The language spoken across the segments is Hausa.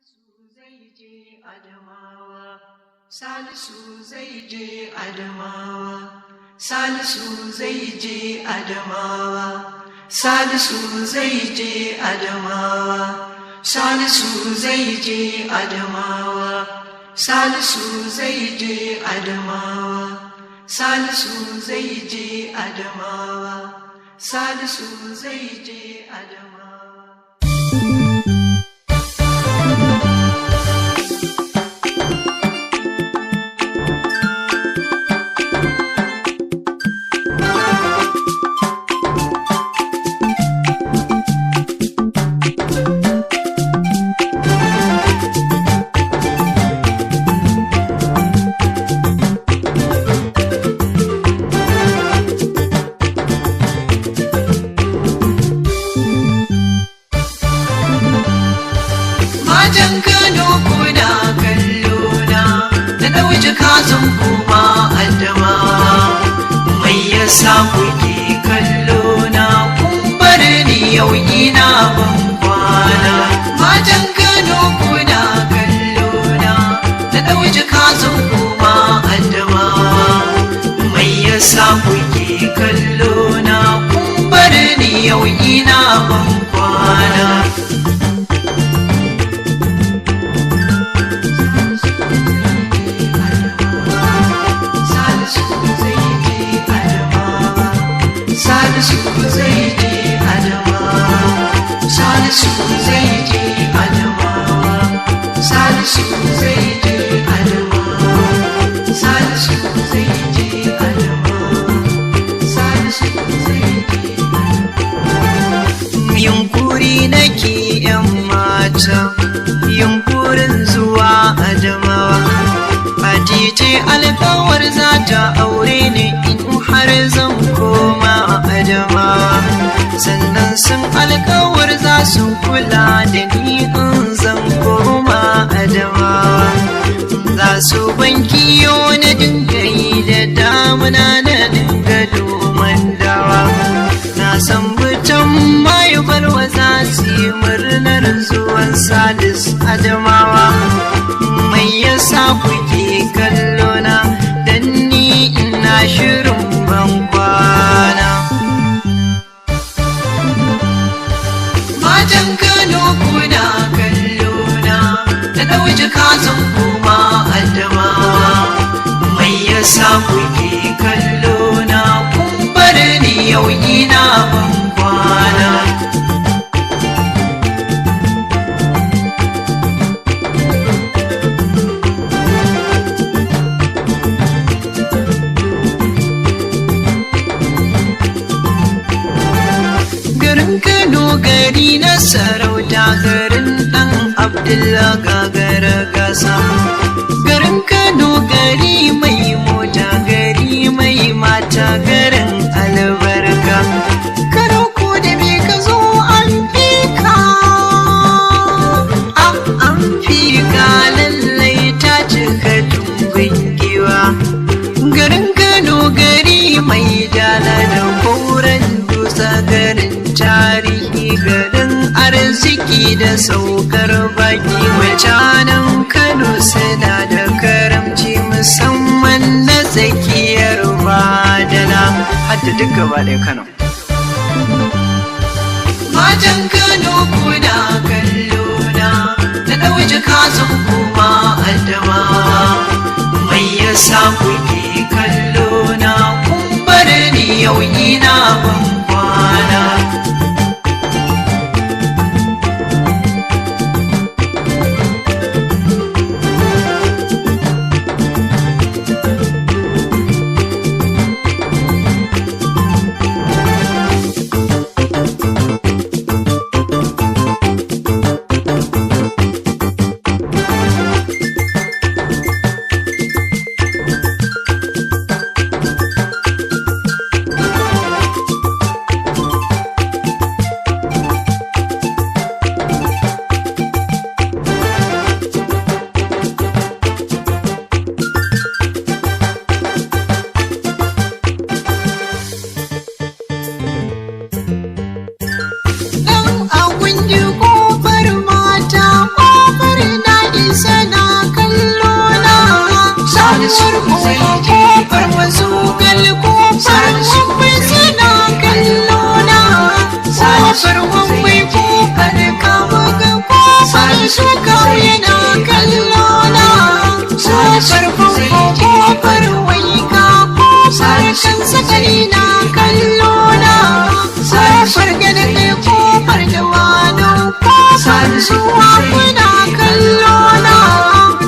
Salisu zai je Adamawa, Salisu zai je Adamawa, Salisu zai je Adamawa, Salisu zai je Adamawa, Salisu zai je Adamawa, Salisu zai je Adamawa, Salisu zai je Adamawa. Kuke kallo na kun bar ni yau ina ban kwana, matan Kano kuna kallo na ɗauki kazan kuma Adamawa. Mai yasa kuke kallo na kun bar ni yau ina ban kwana. Salisu zai je Adamawa, Salisu zai je Adamawa, Salisu zai je Adamawa, Salisu zai je Adamawa, Salisu zai je Adamawa. Yunkuri nake ‘yan mata, yunkurin zuwa Adamawa. Hadice alkawar za ta aure ni in har zan koma Adamawa, sannan sun alkawar za su kula da ni in zan koma Adamawa. Za su banki yau na dinga yi da damuna na dinga domin dawa. Na san butan mayu balwa za su yi murnar zuwan Salis Adamawa. Mai yasa kuke kallona dan ni ina shirin ban kwana. Matan Kano kuna kallona da ɗauki kazan kuma Adamawa. Mai yasa kuke kallona kun bar ni yau ina ban kwana. Kano gari na sarauta, garin ɗan Abdullah gagara gasa. Garin Kano gari mai mota, gari mai mata, garin albarka. Karo ko da me ka zo an fi ka, an fi ka lallai ta cika tumbin giwa. Garin Kano gari mai dala da koren dusa, garin tarihi, garin arziki da saukar baki. Mutanen Kano suna da karamci musamman na tsakiyar badala, hadda duk gaba ɗaya Kano. Matan Kano kuna kallo na ɗauki kazan kuma Adamawa. Mai yasa kuke kallo na kun bar ni yau ina ban kwana. Salisu zai je Adamawa. Salisu suna kallo na. Salisu zai je Adamawa. Salisu kawai na kallo na. Salisu zai je Adamawa. Salisu sakali na kallo na. Salisu ganin kofar da wano. Salisu kuna kallo na.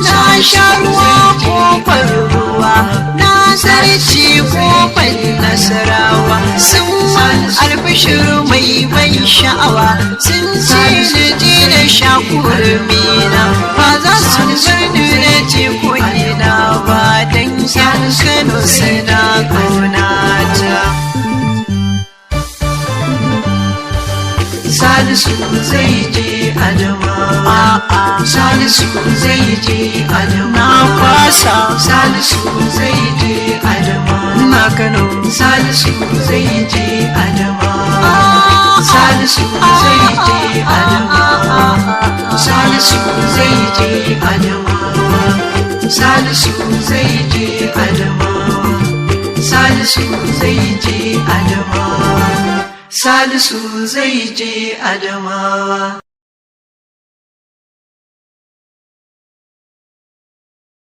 Na sha ruwa kofar ruwa. Na sarci kofar nasarawa. Sun albishir mai ban sha'awa. Sun ce na je na sha kurmina. Ba za su bar ni na je ko'ina ba. Dan yan Kano suna ƙaunata. Salisu zai je Adamawa. Salisu zai je Adamawa. Na kwasa. Salisu zai je Adamawa. Na Kano. Salisu zai je Adamawa. Salisu zai je Adamawa. Salisu zai je Adamawa. Salisu zai je Adamawa. Salisu zai je Adamawa. Salisu zai je Adamawa.